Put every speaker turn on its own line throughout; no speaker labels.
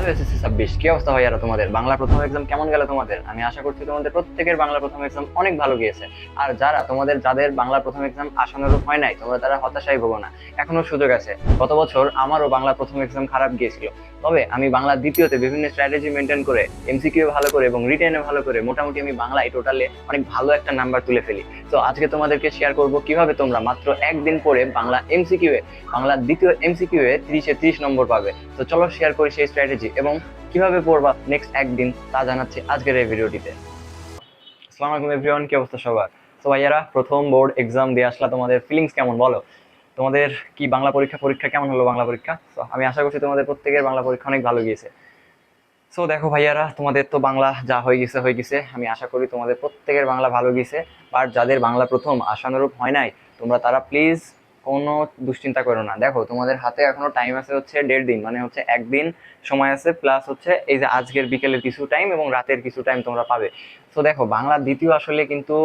Hello SSC 26, কি অবস্থা ভাইয়ারা? তোমাদের বাংলা প্রথম এক্সাম কেমন গেল তোমাদের? আমি আশা করছি তোমাদের প্রত্যেকের বাংলা প্রথম এক্সাম অনেক ভালো গিয়েছে। আর যাদের বাংলা প্রথম এক্সাম আশানুরূপ হয় নাই, তোমরা তারা হতাশায় ভোগো না, এখনো সুযোগ আছে। গত বছর আমারও বাংলা প্রথম এক্সাম খারাপ গিয়েছিল, তবে আমি বাংলা দ্বিতীয়তে বিভিন্ন স্ট্র্যাটেজি মেনটেন করে, এমসিকিউ ভালো করে এবং রিটেনে ভালো করে মোটামুটি আমি বাংলায় টোটালে অনেক ভালো একটা নাম্বার তুলে ফেলি। তো আজকে তোমাদেরকে শেয়ার করব কিভাবে তোমরা মাত্র একদিন পরে বাংলা দ্বিতীয় এমসিকিউ এ 30-30 নম্বর পাবে। তো চলো শেয়ার করি সেই স্ট্র্যাটেজি এবং কিভাবে পড়বা নেক্সট একদিন, তা জানাচ্ছি আজকের এই ভিডিওটিতে। আসসালামু আলাইকুম এভরিওয়ান, কি অবস্থা সবার? তো ভাইয়ারা, প্রথম বোর্ড এক্সাম দিয়ে আসলা, তোমাদের ফিলিংস কেমন বলো? তোমাদের কি বাংলা পরীক্ষা কেমন হলো? বাংলা পরীক্ষা তো আমি আশা করছি তোমাদের প্রত্যেকের বাংলা পরীক্ষা অনেক ভালো গিয়েছে। সো দেখো ভাইয়ারা, তোমাদের তো বাংলা যা হয়ে গেছে, আমি আশা করি তোমাদের প্রত্যেকের বাংলা ভালো গিয়েছে। বাট যাদের বাংলা প্রথম আশানুরূপ হয় নাই, তারা প্লিজ কোনো দুশ্চিন্তা করো না। দেখো, তোমাদের হাতে এখনো টাইম আছে হচ্ছে 1.5 দিন, মানে হচ্ছে একদিন সময় আছে, প্লাস হচ্ছে এই যে আজকের বিকেলের কিছু টাইম এবং রাতের কিছু টাইম তোমরা পাবে। তো দেখো, বাংলা দ্বিতীয় আসলে কিন্তু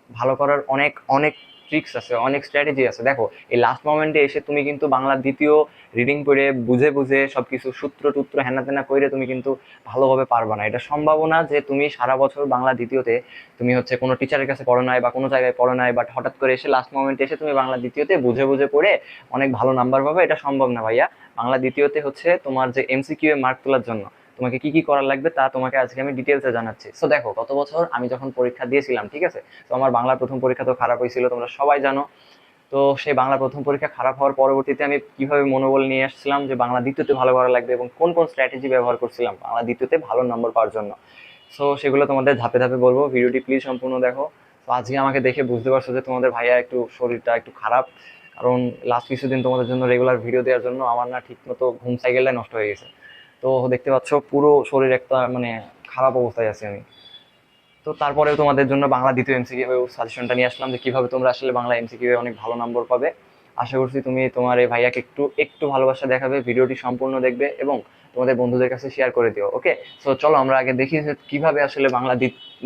ভালো করার অনেক অনেক ট্রিক্স আছে, অনেক স্ট্র্যাটেজি আছে। দেখো, এই লাস্ট মোমেন্টে এসে তুমি কিন্তু বাংলা দ্বিতীয় রিডিং করে বুঝে বুঝে সবকিছু সূত্র টুত্র হেনা তেনা করে তুমি কিন্তু ভালোভাবে পারবা না। এটা সম্ভাবনা যে তুমি সারা বছর বাংলা দ্বিতীয়তে তুমি হচ্ছে কোনো টিচারের কাছে পড়ো নাই বা কোনো জায়গায় পড়ো নাই, বাট হঠাৎ করে এসে লাস্ট মোমেন্টে এসে তুমি বাংলা দ্বিতীয়তে বুঝে বুঝে পড়ে অনেক ভালো নাম্বার পাবে, এটা সম্ভব না ভাইয়া। বাংলা দ্বিতীয়তে হচ্ছে তোমার যে এমসিকিউ এ মার্ক তোলার জন্য তোমাকে কি কি করার লাগবে তা তোমাকে আজকে আমি ডিটেলসে জানাচ্ছি। সো দেখো, গত বছর আমি যখন পরীক্ষা দিয়েছিলাম, ঠিক আছে, তো আমার বাংলা প্রথম পরীক্ষা তো খারাপ হয়েছিল, তোমরা সবাই জানো। তো সেই বাংলা প্রথম পরীক্ষা খারাপ হওয়ার পরবর্তীতে আমি কিভাবে মনোবল নিয়ে আসছিলাম যে বাংলা দ্বিতীয়তে ভালো করা লাগবে এবং কোন কোন স্ট্র্যাটেজি ব্যবহার করছিলাম বাংলা দ্বিতীয়তে ভালো নম্বর পাওয়ার জন্য। সো সেগুলো তোমাদের ধাপে ধাপে বলবো, ভিডিওটি প্লিজ সম্পূর্ণ দেখো। তো আজকে আমাকে দেখে বুঝতে পারছো যে তোমাদের ভাইয়া একটু শরীরটা একটু খারাপ, কারণ লাস্ট কিছুদিন তোমাদের জন্য রেগুলার ভিডিও দেওয়ার জন্য আমার না ঠিক মতো ঘুম সাইকেলটাই নষ্ট হয়ে গেছে। তো দেখতে পাচ্ছ পুরো শরীর একটা মানে খারাপ অবস্থায় আছি আমি। তো তারপরেও তোমাদের জন্য বাংলা দ্বিতীয় এমসিকিউ সাজেশনটা নিয়ে আসলাম যে কিভাবে তোমরা আসলে বাংলা এমসিকিউ অনেক ভালো নম্বর পাবে। আশা করছি তুমি তোমার এই ভাইয়াকে একটু একটু ভালোবাসা দেখাবে, ভিডিওটি সম্পূর্ণ দেখবে এবং তোমাদের বন্ধুদের কাছে শেয়ার করে দিও। ওকে, সো চলো আমরা আগে দেখি যে কিভাবে আসলে বাংলা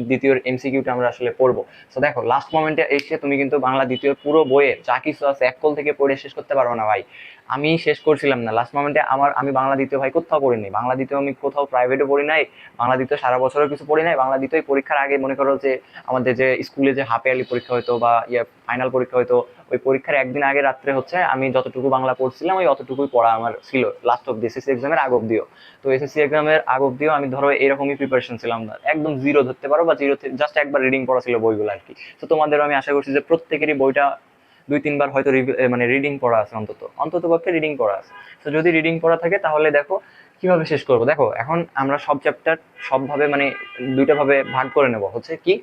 দ্বিতীয় এমসিকিউটা আমরা আসলে পড়বো। সো দেখো, লাস্ট মোমেন্টে এসে তুমি কিন্তু বাংলা দ্বিতীয় পুরো বইয়ের যা কিছু আছে এক কল থেকে পড়ে শেষ করতে পারবো না ভাই। আমি শেষ করছিলাম না লাস্ট মোমেন্টে, আমি বাংলা দ্বিতীয় ভাই কোথাও পড়িনি, বাংলা দ্বিতীয় আমি কোথাও প্রাইভেটও পড়ি নাই, বাংলা দ্বিতীয় সারা বছরও কিছু পড়ি নাই। বাংলা দ্বিতীয় পরীক্ষার আগে মনে করো যে আমাদের যে স্কুলে যে হাফ ইয়ারলি পরীক্ষা হতো বা ফাইনাল পরীক্ষা হতো, ওই পরীক্ষার একদিন আগে রাত্রে হচ্ছে আমি যতটুকু বাংলা পড়ছিলাম ওই অতটুকুই পড়া আমার ছিল লাস্ট অব্দি, এসএসসি এক্সামের আগ অব্দিও। তো এসএসসি এক্সামের আগ অব্দিও আমি ধরো এরকমই প্রিপারেশন ছিলাম, একদম জিরো ধরতে পারো বা জিরো, জাস্ট একবার রিডিং পড়া ছিল বইগুলো আর কি। তো তোমাদেরও আমি আশা করছি যে প্রত্যেকেরই বইটা 2-3 বার হয়তো মানে রিডিং পড়া আছে, অন্তত পক্ষে রিডিং পড়া আছে। তো যদি রিডিং পড়া থাকে তাহলে দেখো কিভাবে শেষ করবো। দেখো, এখন আমরা সব চ্যাপ্টার সবভাবে মানে দুইটা ভাবে ভাগ করে নেব, হচ্ছে কি,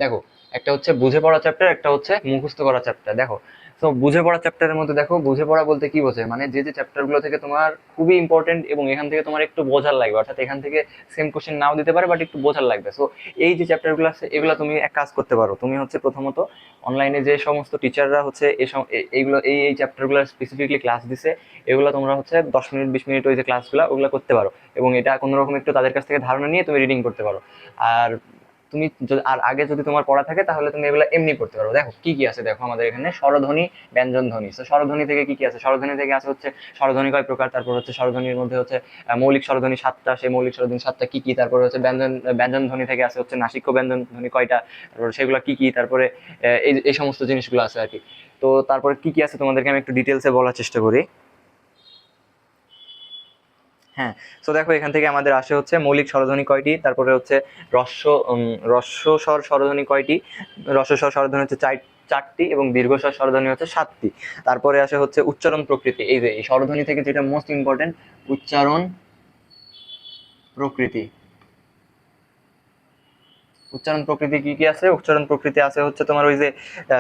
দেখো, একটা হচ্ছে বুঝে পড়া চ্যাপ্টার, একটা হচ্ছে মুখস্থ করা চ্যাপ্টার। দেখো, তো বুঝে পড়া চ্যাপ্টারের মধ্যে দেখো, বুঝে পড়া বলতে কি বোঝে, মানে যে যে চ্যাপ্টার গুলো থেকে তোমার খুবই ইম্পর্টেন্ট এবং এখান থেকে তোমার একটু বোঝার লাগবে, অর্থাৎ এখান থেকে সেম কোশ্চেন নাও দিতে পারে বাট একটু বোঝার লাগবে। সো এই যে চ্যাপ্টার গুলো আছে এগুলো তুমি এক কাজ করতে পারো, তুমি হচ্ছে প্রথমত অনলাইনে যে সমস্ত টিচাররা হচ্ছে এইগুলো এই চ্যাপ্টারগুলো স্পেসিফিকলি ক্লাস দিছে, এগুলো তোমরা হচ্ছে 10 মিনিট 20 মিনিট ওই যে ক্লাসগুলো ওগুলো করতে পারো এবং এটা কোনো রকম একটু তাদের কাছ থেকে ধারণা নিয়ে তুমি রিডিং করতে পারো। আর আর আগে যদি তোমার পড়া থাকে তাহলে তুমি এগুলো এমনি করতে পারো। দেখো কি কি আছে, দেখো আমাদের এখানে স্বরধ্বনি, ব্যঞ্জন ধ্বনি। তো স্বরধ্বনি থেকে কি কি আছে, স্বরধ্বনি থেকে আছে হচ্ছে স্বরধ্বনি কয় প্রকার, তারপর হচ্ছে স্বরধ্বনির মধ্যে হচ্ছে মৌলিক স্বরধ্বনি 7টা, সেই মৌলিক স্বরধ্বনি 7টা কি কি, তারপর হচ্ছে ব্যঞ্জন ধ্বনি থেকে আছে হচ্ছে নাসিক্য ব্যঞ্জন ধ্বনি কয়টা, তারপর সেগুলো কি কি, তারপরে এই এই সমস্ত জিনিসগুলো আছে আর কি। তো তারপরে কি কি আছে তোমাদেরকে আমি একটু ডিটেলসে বলার চেষ্টা করি। হ্যাঁ, তো দেখো এখান থেকে আমাদের আসে হচ্ছে মৌলিক স্বরধ্বনি কয়টি, তারপরে হচ্ছে রস্য স্বর স্বরধ্বনি কয়টি, স্বর স্বরধ্বনি হচ্ছে চারটি এবং দীর্ঘস্বর স্বরধ্বনি হচ্ছে 7টি। তারপরে আসে হচ্ছে উচ্চারণ প্রকৃতি, এই যে এই স্বরধ্বনি থেকে যেটা মোস্ট ইম্পর্টেন্ট, উচ্চারণ প্রকৃতি। উচ্চারণ প্রকৃতি কি কি আছে, উচ্চারণ প্রকৃতি আছে হচ্ছে তোমার ওই যে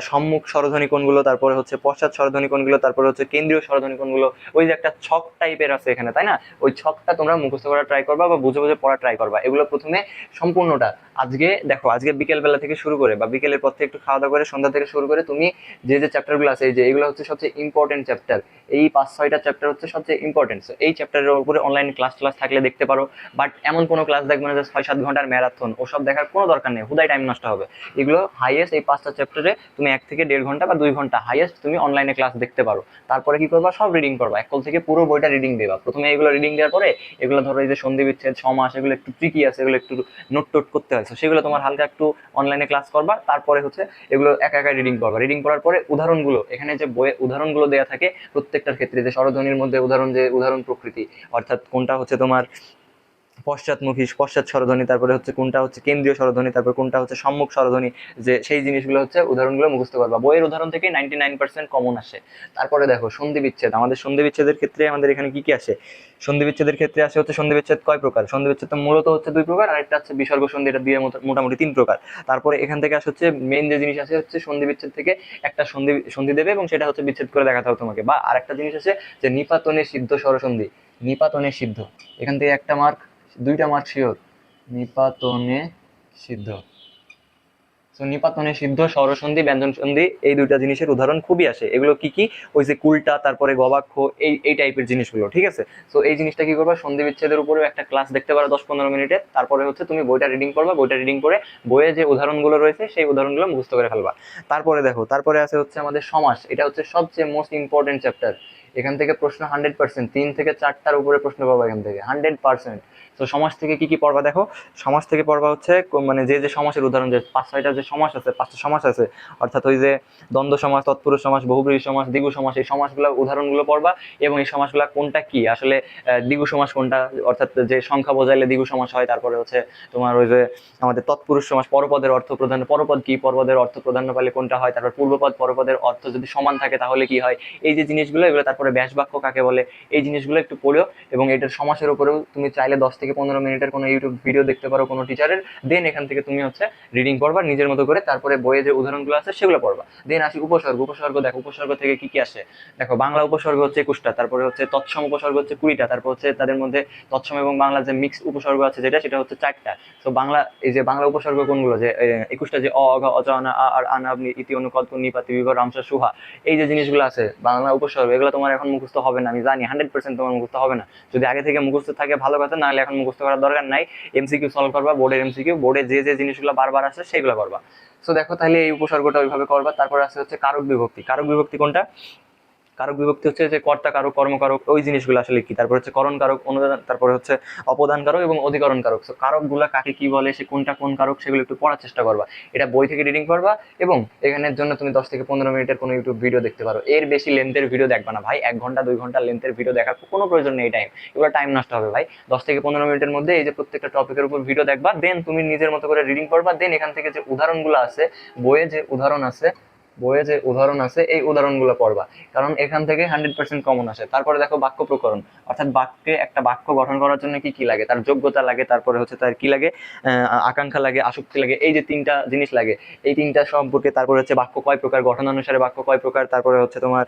সম্মুখ স্বরধ্বনি কোনগুলো, তারপরে হচ্ছে পশ্চাৎ স্বরধ্বনি কোনগুলো, তারপরে হচ্ছে কেন্দ্রীয় স্বরধ্বনি কোনগুলো। ওই যে একটা ছক টাইপের আছে এখানে, তাই না? ওই ছকটা তোমরা মুখস্থ করা ট্রাই করবা বা বুঝে বুঝে পড়া ট্রাই করবা। এগুলো প্রথমে সম্পূর্ণটা আজকে দেখো, আজকে বিকেল বেলা থেকে শুরু করে বা বিকেলের পর থেকে একটু খাওয়া দাওয়া করে সন্ধ্যা থেকে শুরু করে তুমি যে যে চ্যাপ্টারগুলো আছে, এই যে এগুলো হচ্ছে সবচেয়ে ইম্পর্টেন্ট চ্যাপ্টার, এই 5-6টা চ্যাপ্টার হচ্ছে সবচেয়ে ইম্পর্টেন্ট। এই চ্যাপ্টারের উপরে অনলাইন ক্লাস থাকলে দেখতে পারো, বাট এমন কোনো ক্লাস দেখবে না যে 6-7 ঘন্টার ম্যারাথন, ওসব দেখার কোনো দরকার নেই, হুদাই টাইম নষ্ট হবে। এগুলো হাইয়েস্ট এই 5টা চ্যাপ্টারে তুমি 1 থেকে 1.5 ঘন্টা বা 2 ঘন্টা হাইয়েস্ট তুমি অনলাইনে ক্লাস দেখতে পারো। তারপরে কি করবা, সব রিডিং করবা, একল থেকে পুরো বইটা রিডিং দেবা। প্রথমে এগুলো রিডিং দেওয়ার পরে এগুলো ধরো এই যে সন্ধি বিচ্ছেদ, সমাস, এগুলো একটু ট্রিকি আছে, এগুলো একটু নোট টোট করতে হয়, সেগুলো তোমার হালকা একটু অনলাইনে ক্লাস করবা। তারপরে হচ্ছে এগুলো একা একা রিডিং করবা। রিডিং করার পরে উদাহরণগুলো, এখানে যে বইয়ে উদাহরণগুলো দেওয়া থাকে প্রত্যেকটার ক্ষেত্রে, যে স্বরধ্বনির মধ্যে উদাহরণ, যে উদাহরণ প্রকৃতি, অর্থাৎ কোনটা হচ্ছে তোমার পশ্চাৎমুখী পশ্চাৎ স্বরধ্বনি, তারপরে হচ্ছে কোনটা হচ্ছে কেন্দ্রীয় স্বরধ্বনি, তারপর কোনটা হচ্ছে সম্মুখ স্বরধ্বনি, যে সেই জিনিসগুলো হচ্ছে উদাহরণগুলো মুখস্থ করবা। বইয়ের উদাহরণ থেকে 99% কমন আসে। তারপরে দেখো সন্ধি বিচ্ছেদ, আমাদের সন্ধি বিচ্ছেদের ক্ষেত্রে আমাদের এখানে কি কি আসে? সন্ধি বিচ্ছেদের ক্ষেত্রে আসে হচ্ছে সন্ধি বিচ্ছেদ কয় প্রকার? সন্ধি বিচ্ছেদ তো মূলত হচ্ছে 2 প্রকার, আর একটা হচ্ছে বিসর্গ সন্ধি, এটা দিয়ে মোটামুটি 3 প্রকার। তারপরে এখান থেকে আসে হচ্ছে মেইন যে জিনিস আছে হচ্ছে সন্ধি বিচ্ছেদ থেকে একটা সন্ধি সন্ধি দেবে এবং সেটা হচ্ছে বিচ্ছেদ করে দেখাতে হবে তোমাকে। বা আরেকটা জিনিস আছে যে নিপাতনে সিদ্ধ স্বরসন্ধি, নিপাতনে সিদ্ধ, এখান থেকে একটা মার্ক, 2টা মার্ক শিওর, নিপাতনে সিদ্ধ। তো নিপাতনে সিদ্ধ, স্বরসন্ধি, ব্যঞ্জন সন্ধি, এই 2টা জিনিসের উদাহরণ খুবই আসে। এগুলো কি কি? ওই যে কুলটা, তারপরে গবাক্ষ, এই টাইপের জিনিসগুলো, ঠিক আছে? তো এই জিনিসটা কি করবা, সন্ধি বিচ্ছেদের উপরেও একটা ক্লাস দেখতে পারো 10-15 মিনিটের। তারপরে হচ্ছে তুমি বইটা রিডিং করবা, বইটা রিডিং করে বইয়ে যে উদাহরণগুলো রয়েছে সেই উদাহরণগুলো মুখস্থ করে ফেলবা। তারপরে দেখো, তারপরে আছে হচ্ছে আমাদের সমাস। এটা হচ্ছে সবচেয়ে মোস্ট ইম্পর্টেন্ট চ্যাপ্টার। এখান থেকে প্রশ্ন 100%, 3 থেকে 4টার উপরে প্রশ্ন পাবো এখান থেকে 100%। তো সমাজ থেকে কি কি পড়বা দেখো, সমাজ থেকে পড়বা হচ্ছে মানে যে যে সমাসের উদাহরণ, যে 5-6টা যে সমাস আছে, 5টা সমাস আছে, অর্থাৎ ওই যে দ্বন্দ্ব সমাস, তৎপুরুষ সমাস, বহুব্রীহি সমাস, দ্বিগু সমাস, এই সমাসগুলো উদাহরণগুলো পড়বা। এবং এই সমাসগুলো কোনটা কি আসলে, দ্বিগু সমাস কোনটা, অর্থাৎ যে সংখ্যা বোঝাইলে দ্বিগু সমাস হয়। তারপরে হচ্ছে তোমার ওই যে আমাদের তৎপুরুষ সমাস, পরপদের অর্থ প্রাধান্য, পরপদ কি, পরপদের অর্থ প্রাধান্য পাইলে কোনটা হয়। তারপর পূর্বপদ পরপদের অর্থ যদি সমান থাকে তাহলে কি হয়, এই যে জিনিসগুলো, এগুলো। তারপরে ব্যাস বাক্য কাকে বলে, এই জিনিসগুলো একটু পড়ো। এবং এটার সমাসের উপরেও তুমি চাইলে 10 থেকে 15 মিনিটের কোনো ইউটিউব ভিডিও দেখতে পারো কোনো টিচারের। দেন এখান থেকে তুমি হচ্ছে রিডিং করবা নিজের মতো করে। তারপরে বইয়ে যে উদাহরণগুলো আছে সেগুলো পড়বা। দেন আসি উপসর্গ। উপসর্গ দেখো, উপসর্গ থেকে কি কি আসে দেখো। বাংলা উপসর্গ হচ্ছে 21টা, তারপরে হচ্ছে তৎসম উপসর্গ হচ্ছে 20টা, তারপর হচ্ছে তাদের মধ্যে তৎসম এবং বাংলা যে মিক্স উপসর্গ আছে যেটা, সেটা হচ্ছে 4টা। তো বাংলা, এই যে বাংলা উপসর্গ কোনগুলো, যে 21টা, যে অ, অঘ, অজ, অনা, আ, আর, আনা, আপনি, ইতি, অনুকল্প, নিপাতি, বিভর, রামসা, সুহা, এই যে জিনিসগুলো আছে বাংলা উপসর্গ, এগুলো তোমার এখন মুখস্থ হবে না, আমি জানি 100% তোমার মুখস্থ হবে না। যদি আগে থেকে মুখস্থ থাকে ভালো কথা, না হলে এখন মুখস্থ করার দরকার নাই। এমসিকিউ সলভ করবা, বোর্ডের এমসিকিউ, বোর্ডে যে যে জিনিসগুলো বারবার আসে সেগুলো করবা। তো দেখো তাহলে এই উপসর্গটা ওইভাবে করবা। তারপর আছে হচ্ছে কারক বিভক্তি। কারক বিভক্তি কোনটা? কারক বিভক্তি হচ্ছে যে কর্তা কারক, কর্মকারক, ওই জিনিসগুলো আসলে কি। তারপর হচ্ছে করণ কারক, অনুদান, তারপরে হচ্ছে অপদান কারক এবং অধিকরণ কারক। তো কারক গুলা কাকে কি বলে, সে কোনটা কোন কারক, সেগুলো একটু পড়ার চেষ্টা করবা। এটা বই থেকে রিডিং করবা এবং এখানের জন্য তুমি 10 থেকে 15 মিনিটের কোনো ইউটিউব ভিডিও দেখতে পারো। এর বেশি লেন্থের ভিডিও দেখবা না ভাই, 1 ঘন্টা 2 ঘন্টা লেন্থের ভিডিও দেখার কোনো প্রয়োজন নেই। এগুলো টাইম নষ্ট হবে ভাই। 10 থেকে 15 মিনিটের মধ্যে এই যে প্রত্যেকটা টপিকের উপর ভিডিও দেখবা, দেন তুমি নিজের মতো করে রিডিং করবা। দেন এখান থেকে যে উদাহরণগুলো আছে, বইয়ে যে উদাহরণ আছে, বইয়ে যে উদাহরণ আছে এই উদাহরণগুলো পড়বা, কারণ এখান থেকে 100% কমন আসে। তারপরে দেখো বাক্য প্রকরণ, অর্থাৎ বাক্যে একটা বাক্য গঠন করার জন্য কি কি লাগে, তার যোগ্যতা লাগে, তারপরে হচ্ছে তার কি লাগে, আকাঙ্ক্ষা লাগে, আসক্তি লাগে, এই যে 3টা জিনিস লাগে, এই 3টা সম্পর্কে। তারপরে হচ্ছে বাক্য কয় প্রকার, গঠন অনুসারে বাক্য কয় প্রকার, তারপরে হচ্ছে তোমার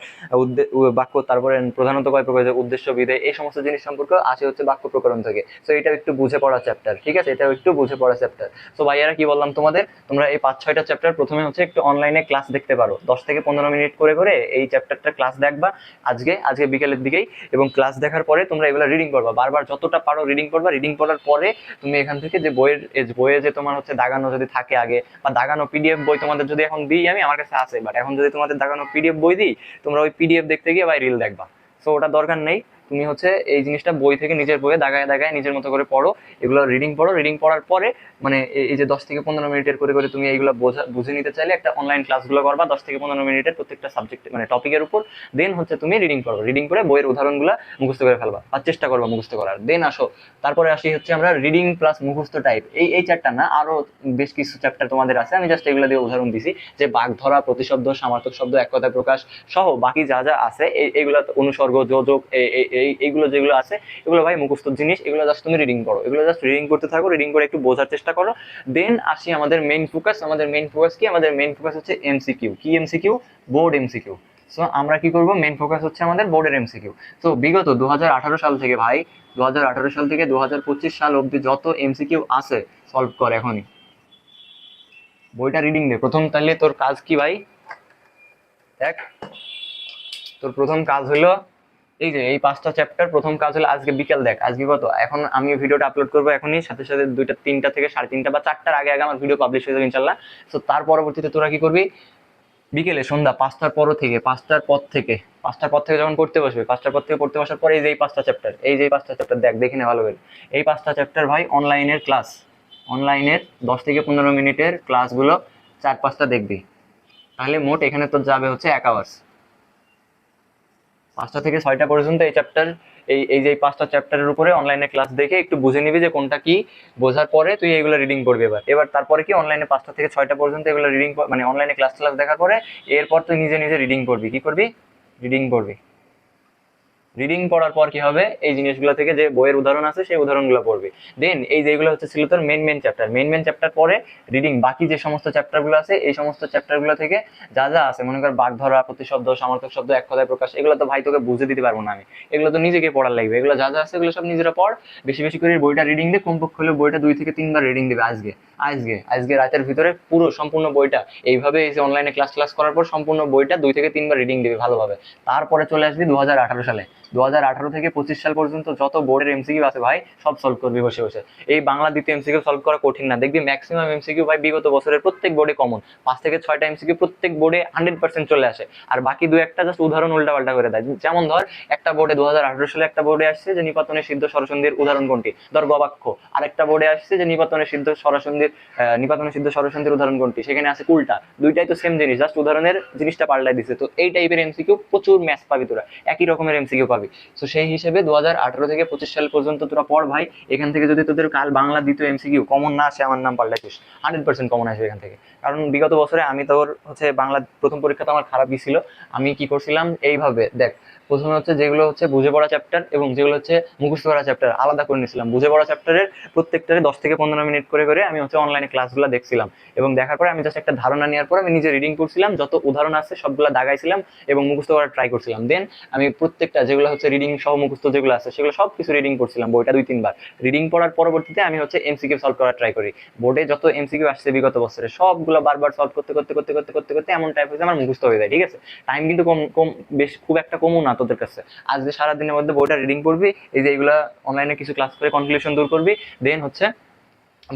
বাক্য, তারপরে প্রধানত কয় প্রকার, যে উদ্দেশ্য, বিধেয়, এই সমস্ত জিনিস সম্পর্কে আসে হচ্ছে বাক্য প্রকরণ থেকে। তো এটা একটু বুঝে পড়া চ্যাপ্টার, ঠিক আছে, এটা একটু বুঝে পড়া চ্যাপ্টার। তো ভাইয়ারা কি বললাম তোমাদের, তোমরা এই 5-6টা চ্যাপ্টার প্রথমে হচ্ছে একটু অনলাইনে ক্লাস দেখতে পারো, 10 থেকে 15 মিনিট করে করে এই চ্যাপ্টারটা ক্লাস দেখবা আজকে বিকেলের দিকেই। এবং ক্লাস দেখার পরে তোমরা এগুলো রিডিং করবা, বারবার যতটা পারো রিডিং করবা। রিডিং করার পরে তুমি এখান থেকে যে বইয়ে যে তোমার হচ্ছে দাগানো যদি থাকে আগে, বা দাগানো পিডিএফ বই তোমাদের যদি এখন দিই, আমি আমার কাছে আছে, বাট এখন যদি তোমাদের দাগানো পিডিএফ বই দিই, তোমরা ওই পিডিএফ দেখতে গিয়ে ভাই রিল দেখবা। সো ওটা দরকার নেই। তুমি হচ্ছে এই জিনিসটা বই থেকে নিজের বইয়ে দাগায় দাগায় নিজের মতো করে পড়ো। এগুলো রিডিং পড়ো, রিডিং পড়ার পরে মানে এই যে 10 থেকে 15 মিনিটের করে করে তুমি এইগুলো বুঝে নিতে চাইলে একটা অনলাইন ক্লাসগুলো করবা 10 থেকে 15 মিনিটের প্রত্যেকটা সাবজেক্ট মানে টপিকের উপর। দেন হচ্ছে তুমি রিডিং করো, রিডিং করে বইয়ের উদাহরণগুলো মুখস্থ করে ফেলবা বা চেষ্টা করবা মুখস্থ করার। দেন আসো, তারপরে আসি হচ্ছে আমরা রিডিং প্লাস মুখস্থ টাইপ। এই চারটা না, আরো বেশ কিছু চ্যাপ্টার তোমাদের আছে, আমি জাস্ট এগুলো দিয়ে উদাহরণ দিছি। যে বাগধরা, প্রতিশব্দ, সমার্থক শব্দ, এক কথায় প্রকাশ সহ বাকি যা যা আছে, এইগুলো অনুসর্গ, যোজক, এইগুলো যেগুলো আছে, এগুলো ভাই মুখস্থ জিনিস। এগুলো জাস্ট তুমি রিডিং করো, এগুলো জাস্ট রিডিং করতে থাকো, রিডিং করে একটু বোঝার চেষ্টা করো। দেন আসি আমাদের মেইন ফোকাস। আমাদের মেইন ফোকাস কি? আমাদের মেইন ফোকাস হচ্ছে এমসিকিউ। কি এমসিকিউ? Board MCQ. সো আমরা কি করব, মেইন ফোকাস হচ্ছে আমাদের বোর্ডের এমসিকিউ। তো বিগত 2018 সাল থেকে ভাই, 2018 সাল থেকে 2025 সাল অব্দি যত এমসিকিউ আছে সলভ কর এখনই। বইটা রিডিং দে প্রথম। তাহলে তোর কাজ কি ভাই? দেখ, তোর প্রথম কাজ হলো এই যে এই 5টা চ্যাপ্টার প্রথম কাজ হলো আজকে বিকেল, দেখ আজকে কত, এখন আমি ভিডিওটা আপলোড করবো এখনই, সাথে সাথে 2টা 3টা থেকে 3:30 বা 4টার আগে আগে আমার ভিডিও পাবলিশ হয়ে যাবে ইনশাল্লাহ। তো তার পরবর্তীতে তোরা কি করবি, বিকেলে সন্ধ্যা 5টার পর থেকে, 5টার পর থেকে যখন পড়তে বসবে, 5টার পর থেকে পড়তে বসার পরে এই যে এই 5টা চ্যাপ্টার, এই যে এই 5টা চ্যাপ্টার দেখ, দেখে নে ভালো করে। এই 5টা চ্যাপ্টার ভাই অনলাইনের ক্লাস, অনলাইনের 10 থেকে 15 মিনিটের ক্লাসগুলো 4-5টা দেখবি, তাহলে মোট এখানে তোর যাবে হচ্ছে 1 আওয়ার্স। 5টা থেকে 6টা পর্যন্ত এই চ্যাপ্টার, এই যে এই 5টা চ্যাপ্টারের উপরে অনলাইনে ক্লাস দেখে একটু বুঝে নিবি যে কোনটা কি, বোঝার পরে তুই এগুলো রিডিং করবি। এবার তারপরে কি অনলাইনে 5টা থেকে 6টা পর্যন্ত এগুলো রিডিং, মানে অনলাইনে ক্লাস দেখার পরে এরপর তুই নিজে নিজে রিডিং করবি। কি করবি? রিডিং করবি। রিডিং পড়ার পর কি হবে, এই জিনিসগুলো থেকে যে বইয়ের উদাহরণ আছে সেই উদাহরণগুলো পড়বি। দেন এই যেগুলো হচ্ছে ছিল তোর মেন চ্যাপ্টার পরে রিডিং, বাকি যে সমস্ত চ্যাপ্টারগুলো আছে এই সমস্ত চ্যাপ্টারগুলো থেকে যা যা আছে, মনে কর বাগধারা, প্রতিশব্দ, সমার্থক শব্দ, এক কথায় প্রকাশ, এগুলো তো ভাই তোকে বুঝে দিতে পারবো না আমি, এগুলো তো নিজেকে পড়ার লাগবে। এগুলো যা যা আছে এগুলো সব নিজেরা পড়, বেশি বেশি করে বইটা রিডিং দে, কমপক্ষে হলে বইটা 2 থেকে 3 বার রিডিং দিবে আজকে। আজকে রাতের ভিতরে পুরো সম্পূর্ণ বইটা এইভাবে এই যে অনলাইনে ক্লাস করার পর সম্পূর্ণ বইটা 2 থেকে 3 বার রিডিং দিবে ভালোভাবে। তারপরে চলে আসবি 2018 সালে। 2018 থেকে 25 সাল পর্যন্ত যত বোর্ডের এমসিকিউ আছে ভাই সব সলভ করবি বসে বসে। এই বাংলা দ্বিতীয় এমসিকিউ সলভ করা কঠিন না, দেখবি ম্যাক্সিমাম এমসিকিউ ভাই বিগত বছরের প্রত্যেক বোর্ডে কমন, 5 থেকে 6টা এমসিকিউ প্রত্যেক বোর্ডে 100% চলে আসে। আর বাকি 2-1টা জাস্ট উদাহরণ উল্টাপাল্টা করে দেয়। যেমন ধর একটা বোর্ডে 2018 সালে একটা বোর্ডে আসছে যে নিপাতনের সিদ্ধ স্বরসন্ধির উদাহরণ কোনটি, ধর গবাক্ষ। আর একটা বোর্ডে আসছে যে নিপাতনের সিদ্ধ স্বরসন্ধির উদাহরণ কোনটি, সেখানে আছে উল্টা। দুইটাই তো সেম জিনিস, জাস্ট উদাহরণের জিনিসটা পাল্টাই দিছে। তো এই টাইপের এমসিকিউ প্রচুর ম্যাথ পাবি তোরা, একই রকমের এমসিকিউ পাবি। তো সেই হিসেবে 2018 থেকে 25 সাল পর্যন্ত তোরা পড় ভাই। এখান থেকে যদি তোদের কাল বাংলা দ্বিতীয় এমসিকিউ কমন না আসে, আমার নাম পাল্টাইছিস, 100% কমন আসবে এখান থেকে। কারণ বিগত বছরে আমি তোর হচ্ছে বাংলা প্রথম পরীক্ষা তো আমার খারাপই ছিল। আমি কি করছিলাম এইভাবে দেখ, প্রথমে হচ্ছে যেগুলো হচ্ছে বুঝে পড়া চ্যাপ্টার এবং যেগুলো হচ্ছে মুখস্থ করা চ্যাপ্টার আলাদা করে নিয়েছিলাম। বুঝে পড়া চ্যাপ্টারের প্রত্যেকটারে 10 থেকে 15 মিনিট করে করে আমি হচ্ছে অনলাইনে ক্লাসগুলো দেখছিলাম, এবং দেখার পরে আমি জাস্ট একটা ধারণা নেওয়ার পরে আমি নিজে রিডিং করছিলাম, যত উদাহরণ আছে সবগুলো দাগাইছিলাম এবং মুখস্থ করার ট্রাই করছিলাম। দেন আমি প্রত্যেকটা যেগুলো হচ্ছে রিডিং সহ মুখস্থ যেগুলো আছে সেগুলো সব কিছু রিডিং করছিলাম, বইটা 2-3 বার রিডিং পড়ার পরবর্তীতে আমি হচ্ছে এমসিকিউ সলভ করার ট্রাই করি। বোর্ডে যত এমসিকিউ আসছে বিগত বছরে সবগুলো বারবার সলভ করতে করতে করতে করতে করতে করতে এমন টাইপ হয়েছে আমার মুখস্থ হয়ে যায়। ঠিক আছে, টাইম কিন্তু কম কম বেশ খুব একটা কমও না তোদের কাছে। আজকে সারাদিনের মধ্যে বইটা রিডিং করবি, এই যে এইগুলা অনলাইনে কিছু ক্লাস করে কনক্লুশন দূর করবি, দেন হচ্ছে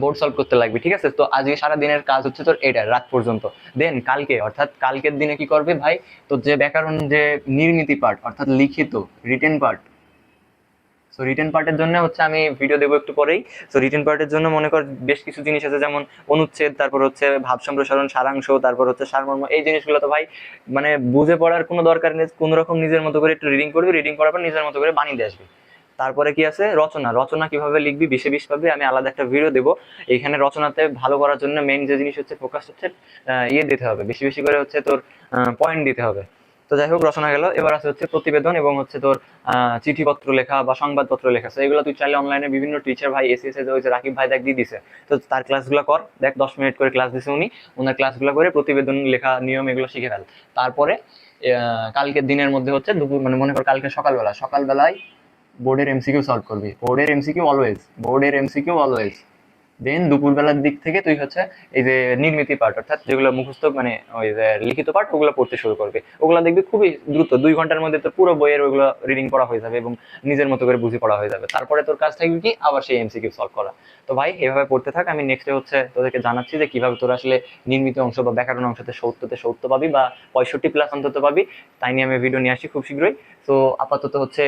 বোর্ড সলভ করতে লাগবে। ঠিক আছে, তো আজকে সারা দিনের কাজ হচ্ছে তোর এটা রাত পর্যন্ত। দেন কালকে অর্থাৎ কালকের দিনে কি করবে ভাই, তো যে ব্যাকরণ যে নির্মিতি পার্ট অর্থাৎ লিখিত রিটেন পার্ট, সো রিটেন পার্টের জন্য হচ্ছে আমি ভিডিও দেবো একটু পরেই। সো রিটেন পার্টের জন্য মনে কর বেশ কিছু জিনিস আছে, যেমন অনুচ্ছেদ, তারপর হচ্ছে ভাব সম্প্রসারণ, সারাংশ, তারপর হচ্ছে সারমর্ম। এই জিনিসগুলো তো ভাই মানে বুঝে পড়ার কোনো দরকার নেই, কোনো রকম নিজের মতো করে একটু রিডিং করবি, রিডিং করার পর নিজের মতো করে বানিয়ে দিয়ে আসবি। তারপরে কি আছে, রচনা কিভাবে লিখবি 20-20 পাবি, আমি আলাদা একটা ভিডিও দেবো। এখানে রচনাতে ভালো করার জন্য মেইন যে জিনিস হচ্ছে ফোকাস হচ্ছে ইয়ে দিতে হবে, বেশি বেশি করে হচ্ছে তোর পয়েন্ট দিতে হবে। তো যাই হোক, রচনা গেল, এবার আছে হচ্ছে প্রতিবেদন এবং হচ্ছে তোর চিঠিপত্র লেখা বা সংবাদপত্র লেখা। তো এগুলো তুই চাইলে অনলাইনে বিভিন্ন টিচার ভাই এসএস এর যে রাকিব ভাই দেখ দিয়ে দিছে, তো তার ক্লাসগুলো কর, দেখ 10 মিনিট করে ক্লাস দিছে উনি, ওনার ক্লাসগুলো করে প্রতিবেদন লেখা নিয়ম এগুলো শিখে ফেল। তারপরে কালকের দিনের মধ্যে হচ্ছে দুপুর, মানে মনে কর কালকে সকালবেলায় বোর্ডের এমসিকিউ সলভ করবি, বোর্ডের এমসিকিউ অলওয়েজ। দেন দুপুরবেলার দিক থেকে তুই হচ্ছে এই যে নির্মিতি পার্ট অর্থাৎ যেগুলো মুখস্থ মানে ওই যে লিখিত পার্ট ওগুলো পড়তে শুরু করবে। ওগুলো দেখবি খুবই দ্রুত 2 ঘন্টার মধ্যে তোর পুরো বইয়ের ওইগুলো রিডিং পড়া হয়ে যাবে এবং নিজের মতো করে বুঝে পড়া হয়ে যাবে। তারপরে তোর কাজ থাকবে কি, আবার সেই এমসিকিউ সলভ করা। তো ভাই এভাবে পড়তে থাক, আমি নেক্সটে হচ্ছে তোদেরকে জানাচ্ছি যে কিভাবে তোরা আসলে নির্মিত অংশ বা ব্যাকরণ অংশতে 70-70 পাবি বা 65+ অন্তত পাবি। তাই নিয়ে আমি ভিডিও নিয়ে আসি খুব শীঘ্রই। তো আপাতত হচ্ছে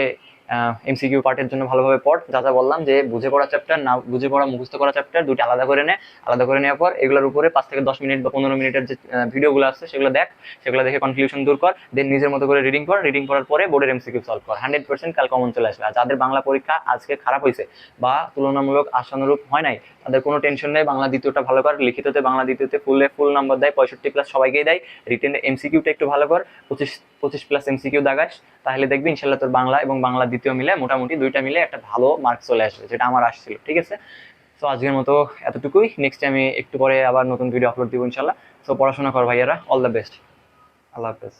এমসিকিউ পার্টের জন্য ভালোভাবে পড়, যা যা বললাম, যে বুঝে পড়া চ্যাপ্টার, না বুঝে পড়া মুখস্থ করা চ্যাপ্টার, দুটো আলাদা করে নে। আলাদা করে নেওয়ার পর এগুলোর উপরে 5 থেকে 10 মিনিট বা 15 মিনিটের যে ভিডিওগুলো আছে সেগুলো দেখ, সেগুলো দেখে কনক্লুশন দূর কর, দেন নিজের মতো করে রিডিং কর। রিডিং করার পরে বোর্ডের এমসিকিউ সলভ কর, 100% কাল কমন চলে আসবে। আর যাদের বাংলা পরীক্ষা আজকে খারাপ হয়েছে বা তুলনামূলক আশানুরূপ হয় নাই, তাদের কোনো টেনশন নেই, বাংলা দ্বিতীয়টা ভালো কর। লিখিততে বাংলা দ্বিতীয়তে ফুল নাম্বার দেয়, 65+ সবাইকেই দেয়। রিটেন এমসিকিউটা একটু ভালো কর, 25+ এমসিকিউ দাগাস, তাহলে দেখবি ইনশাল্লাহ তোর বাংলা এবং বাংলা দ্বিতীয় মিলে মোটামুটি দুইটা মিলে একটা ভালো মার্কস চলে আসবে, যেটা আমার আসছিল। ঠিক আছে, তো আজকের মতো এতটুকুই। নেক্সট আমি একটু পরে আবার নতুন ভিডিও আপলোড দিব ইনশাল্লাহ। তো পড়াশোনা কর ভাইয়ারা, অল দ্য বেস্ট, আল্লাহ হাফেজ।